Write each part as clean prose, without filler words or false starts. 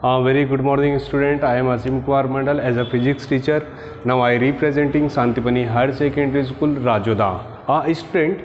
Very good morning, student. I am Asim Kumar Mandal as a physics teacher. Now I representing Santipani Higher Secondary School, Rajoda. Student,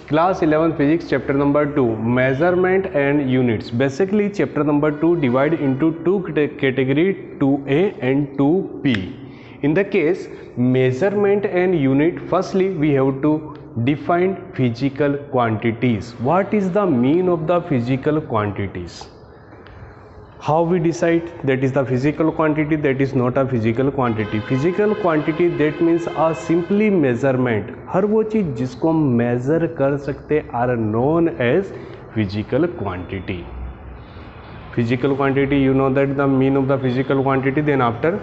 class 11 physics chapter number 2, measurement and units. Basically, chapter number 2 divide into two category, 2A and 2B. In the case measurement and unit, firstly we have to define physical quantities. What is the mean of the physical quantities? How we decide that is the physical quantity, that is not a physical quantity? Physical quantity that means a simply measurement. हर वो चीज़ जिसको हम measure कर सकते are known as physical quantity. Physical quantity, you know that the mean of the physical quantity. Then after,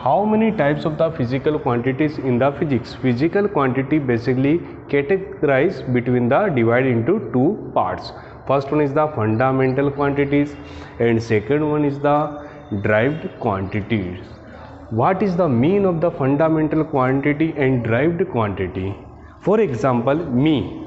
how many types of the physical quantities in the physics? Physical quantity basically categorized between the divide into two parts. First one is the fundamental quantities and second one is the derived quantities. What is the mean of the fundamental quantity and derived quantity? For example, me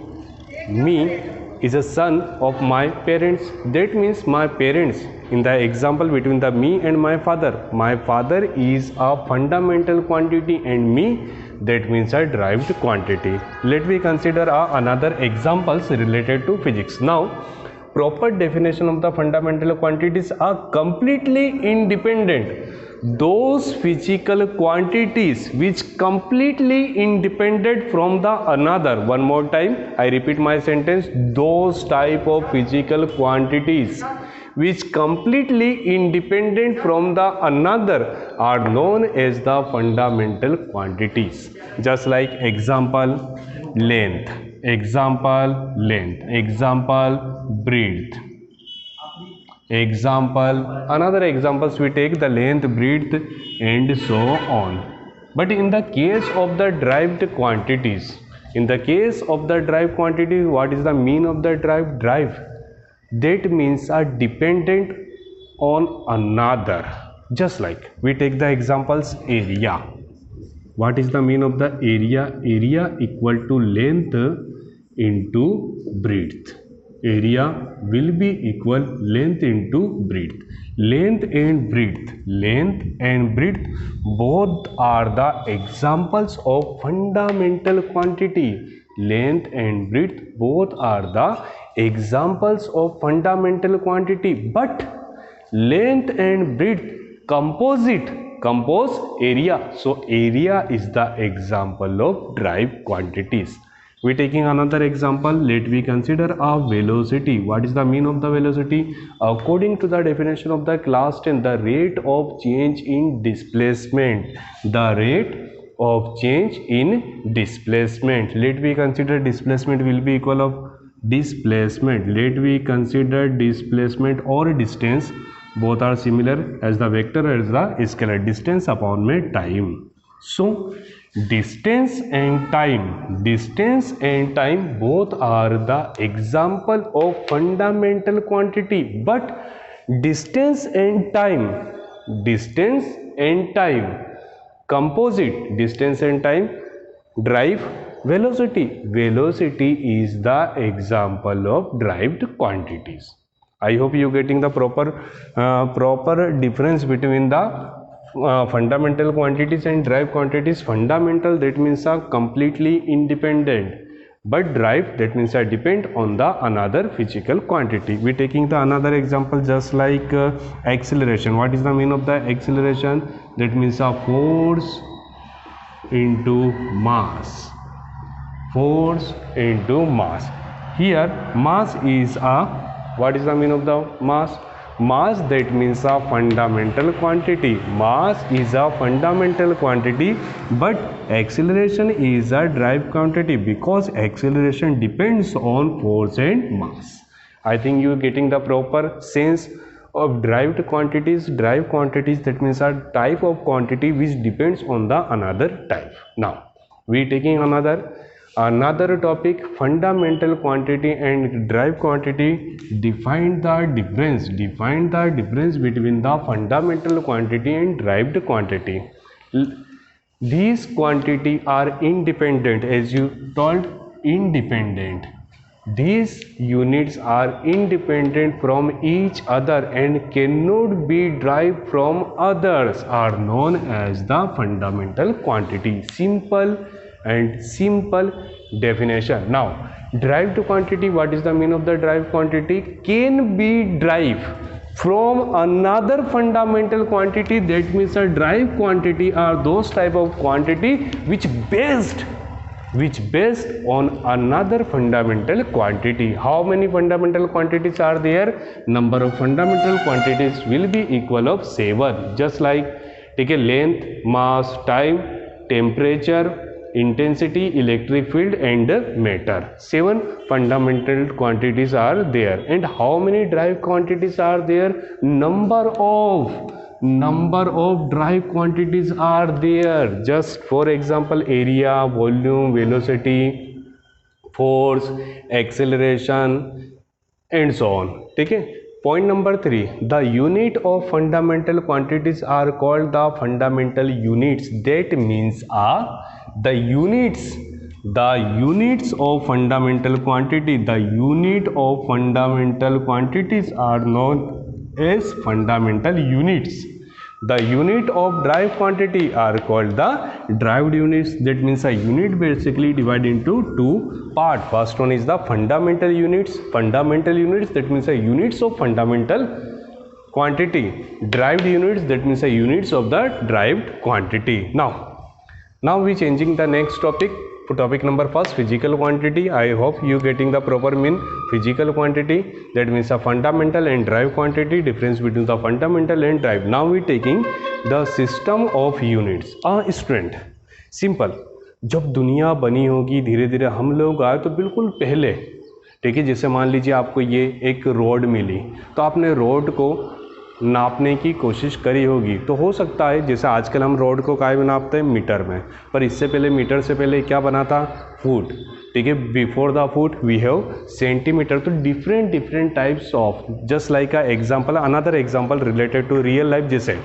is a son of my parents. That means my parents, in the example between the me and my father is a fundamental quantity and me, that means a derived quantity. Let me consider another examples related to physics. Now, proper definition of the fundamental quantities are completely independent. Those physical quantities which completely independent from the another. One more time, I repeat my sentence. Those type of physical quantities which completely independent from the another are known as the fundamental quantities. Just like example, length, example, breadth, example, another examples we take the length, breadth and so on. But in the case of the derived quantities, what is the mean of the derived? That means are dependent on another. Just like we take the examples, area. What is the mean of the area? Area equal to length into breadth. Area will be equal length into breadth. Length and breadth both are the examples of fundamental quantity. Length and breadth both are the examples of fundamental quantity, but length and breadth compose area, so area is the example of derived quantities. We taking another example. Let me consider a velocity. What is the mean of the velocity? According to the definition of the class 10, the rate of change in displacement. Let me consider displacement will be equal of displacement. Let me consider displacement or distance. Both are similar as the vector as the scalar. Distance upon my time. So distance and time both are the example of fundamental quantity, but distance and time composite. Distance and time drive velocity. Velocity is the example of derived quantities. I hope you getting the proper difference between the fundamental quantities and derived quantities. Fundamental, that means are completely independent, but derived, that means are depend on the another physical quantity. We taking the another example, just like acceleration. What is the mean of the acceleration? That means a force into mass. Here mass is a, what is the mean of the mass? Mass, that means a fundamental quantity. Mass is a fundamental quantity, but acceleration is a derived quantity because acceleration depends on force and mass. I think you are getting the proper sense of derived quantities. Derived quantities, that means a type of quantity which depends on the another type. Now we taking another topic, fundamental quantity and derived quantity. Define the difference between the fundamental quantity and derived quantity. These quantity are independent, as you told, independent. These units are independent from each other and cannot be derived from others are known as the fundamental quantity. Simple definition. Now, derived quantity, what is the meaning of the derived quantity? Can be derived from another fundamental quantity. That means a derived quantity are those type of quantity which based on another fundamental quantity. How many fundamental quantities are there? Number of fundamental quantities will be equal of 7. Just like take a length, mass, time, temperature, intensity, electric field and matter. 7 fundamental quantities are there. And how many derived quantities are there? Number of derived quantities are there. Just for example, area, volume, velocity, force, acceleration and so on. Okay. Point number 3, the unit of fundamental quantities are called the fundamental units. That means the units of fundamental quantity, the unit of fundamental quantities are known as fundamental units. The unit of derived quantity are called the derived units. That means a unit basically divided into 2 parts. First one is the fundamental units. That means a units of fundamental quantity. Derived units, that means a units of the derived quantity. Now we changing the next topic. Topic number 1, physical quantity. I hope you getting the proper mean. Physical quantity, that means a fundamental and derived quantity. Difference between the fundamental and derived. Now we taking the system of units. Student, simple. जब दुनिया बनी होगी, धीरे धीरे हम लोग आए तो बिल्कुल पहले, ठीक है, जैसे मान लीजिए आपको ये एक रोड मिली, तो आपने रोड को नापने की कोशिश करी होगी. तो हो सकता है जैसे आजकल हम रोड को काय में नापते हैं, मीटर में, पर इससे पहले मीटर से पहले क्या बना था? फुट. ठीक है, before the foot we have centimetre. तो different types of, just like a example, another example related to real life. जैसे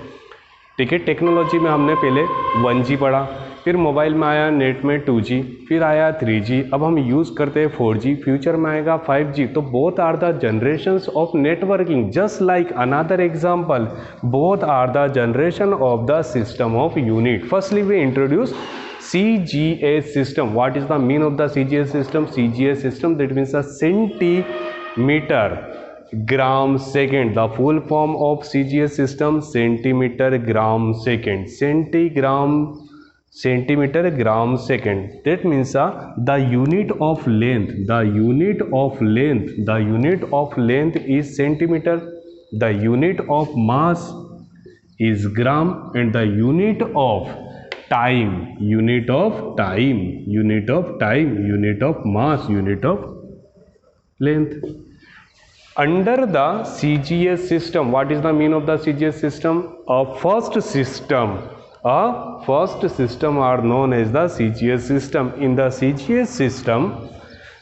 ठीक है, टेक्नोलॉजी में हमने पहले 1G पढ़ा, फिर मोबाइल में आया, नेट में 2G, फिर आया 3G, अब हम यूज़ करते हैं 4G, फ्यूचर में आएगा 5G. तो both are the generations of networking. Just like another example, both are the generation of the system of unit. Firstly we introduce CGS system. What is the meaning of the CGS system? CGS system, that means a centimeter gram second. The full form of CGS system, centimeter gram second. Centimeter gram second. That means the unit of length. The unit of length is centimeter. The unit of mass is gram, and the unit of time, unit of mass, unit of length. Under the CGS system, what is the meaning of the CGS system? A first system are known as the CGS system. In the CGS system,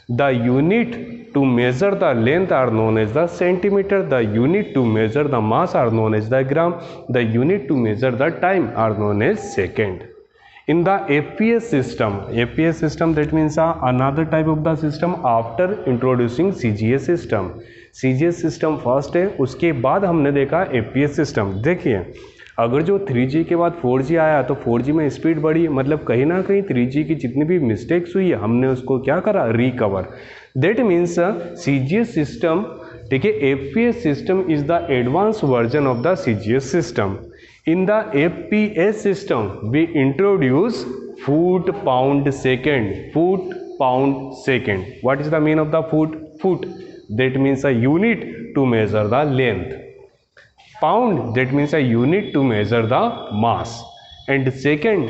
the unit to measure the length are known as the centimeter. The unit to measure the mass are known as the gram. The unit to measure the time are known as second. In the FPS system, that means another type of the system after introducing CGS system. CGS system first है, उसके बाद हमने देखा FPS system. देखिए, अगर जो 3G के बाद 4G आया तो 4G में स्पीड बढ़ी, मतलब कहीं ना कहीं 3G की जितनी भी मिस्टेक्स हुई है हमने उसको क्या करा? Recover. That means CGS system, ठीक है, FPS system is the advance version of the CGS system. In the FPS system, we introduce foot, pound, second. Foot, pound, second. What is the meaning of the foot? Foot, that means a unit to measure the length. Pound, that means a unit to measure the mass. And second,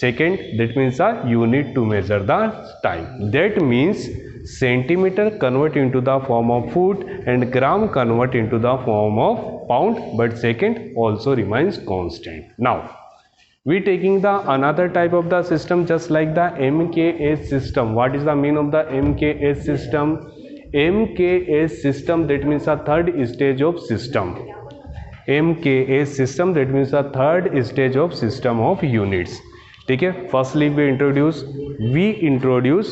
that means a unit to measure the time. That means centimeter convert into the form of foot and gram convert into the form of pound, but second also remains constant. Now we taking the another type of the system, just like the MKS system. What is the meaning of the MKS system? MKS system, that means a third stage of system. MKS system, that means a third stage of system of units. ठीक है, firstly we introduce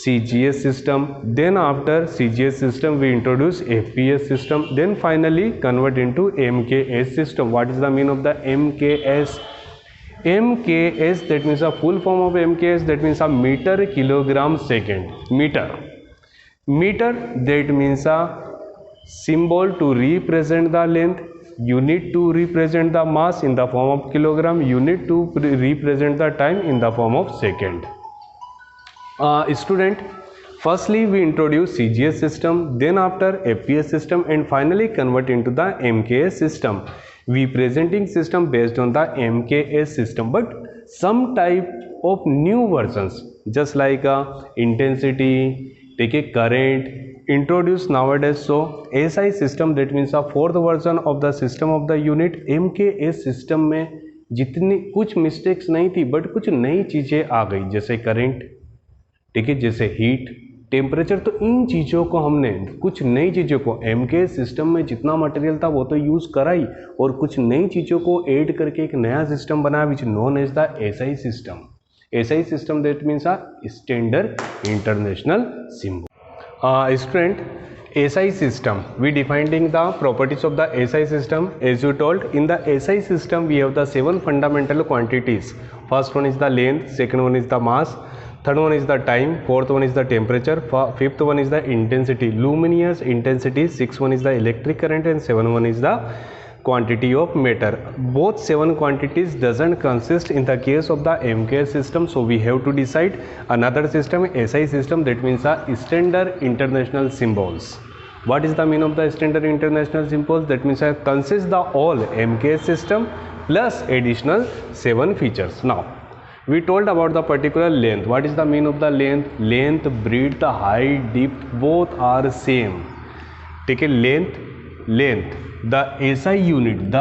CGS system, then after CGS system we introduce FPS system, then finally convert into MKS system. What is the meaning of the MKS? MKS, that means a full form of MKS, that means a meter kilogram second. Meter, that means a symbol to represent the length, unit to represent the mass in the form of kilogram, unit to represent the time in the form of second. Student, firstly we introduce CGS system, then after FPS system, and finally convert into the MKS system. We presenting system based on the MKS system, but some type of new versions just like intensity, take a current introduced nowadays. So SI system, that means a fourth version of the system of the unit. MKS system में जितनी कुछ mistakes नहीं थी but कुछ नई चीज़ें आ गई, जैसे करंट, ठीक है, जैसे हीट, टेम्परेचर। तो इन चीज़ों को हमने, कुछ नई चीज़ों को MKS सिस्टम में जितना मटेरियल था वो तो यूज़ कराई, और कुछ नई चीज़ों को ऐड करके एक नया सिस्टम बनाया which known as the SI system. SI system, that means a standard international symbol. Student, SI system, we defining the properties of the SI system. As you told, in the SI system we have the 7 fundamental quantities. First one is the length, second one is the mass, third one is the time, fourth one is the temperature, fifth one is the intensity, luminous intensity, sixth one is the electric current, and seventh one is the quantity of matter. Both 7 quantities doesn't consist in the case of the MKS system, so we have to decide another system, SI system, that means a standard international symbols. What is the meaning of the standard international symbols? That means consists the all MKS system plus additional 7 features. Now we told about the particular length. What is the meaning of the length? Length, breadth, height, depth, both are same. Take a length, the SI unit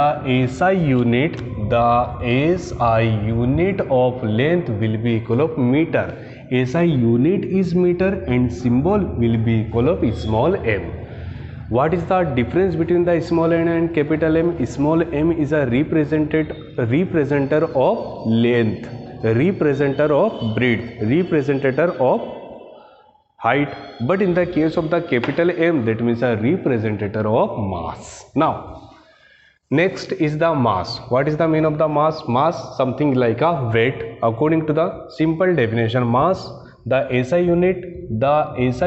of length will be equal of meter. SI unit is meter and symbol will be equal of small m. What is the difference between the small n and capital M? Small m is a representer of length, representer of breadth, representator of height, but in the case of the capital M, that means a representator of mass. Now next is the mass. What is the meaning of the mass? Mass, something like a weight. According to the simple definition, mass, the SI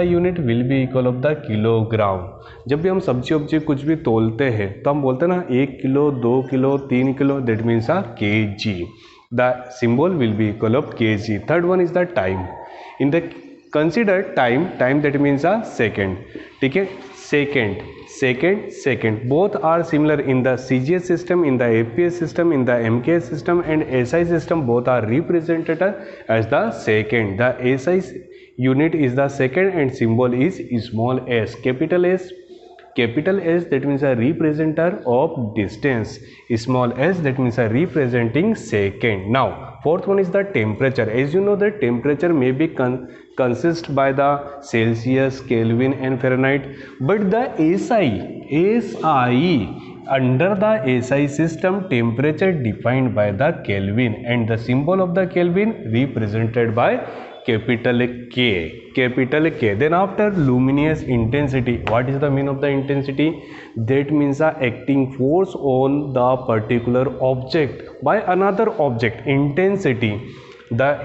unit will be equal of the kilogram. जब भी हम सब्जी वब्जी कुछ भी तोलते हैं तो हम बोलते हैं ना 1 kilo, 2 kilo, 3 kilo, that means a kg. The symbol will be equal of kg. Third one is the time. In the consider time, that means a second. ठीक है, second, both are similar in the CGS system, in the FPS system, in the MKS system, and SI system. Both are represented as the second. The SI unit is the second and symbol is small s. Capital S, that means a representer of distance. Small s, that means a representing second. Now fourth one is the temperature. As you know that temperature may be consist by the Celsius, Kelvin and Fahrenheit, but the SI under the SI system, temperature defined by the Kelvin, and the symbol of the Kelvin represented by capital K. Then after luminous intensity. What is the meaning of the intensity? That means the acting force on the particular object by another object. Intensity, the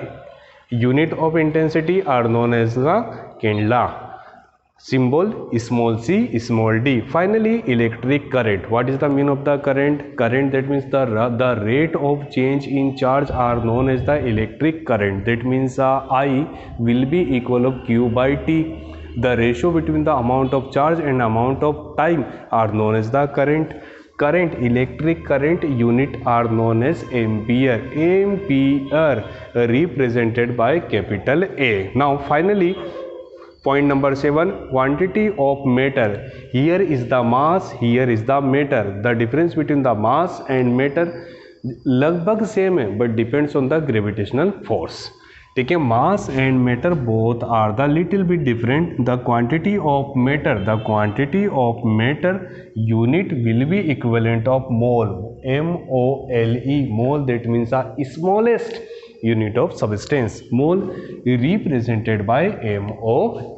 unit of intensity are known as the candela. Symbol small c, small d. Finally electric current. What is the meaning of the current? That means the rate of change in charge are known as the electric current. That means I will be equal of Q by T. The ratio between the amount of charge and amount of time are known as the current. Electric current unit are known as ampere. Represented by capital A. Now finally point number 7, quantity of matter. Here is the mass, here is the matter. The difference between the mass and matter लगभग same है, but depends on the gravitational force. ठीक है, mass and matter both are the little bit different. The quantity of matter unit will be equivalent of mole. MOLE, mole, that means the smallest unit of substance. Mole represented by MOL.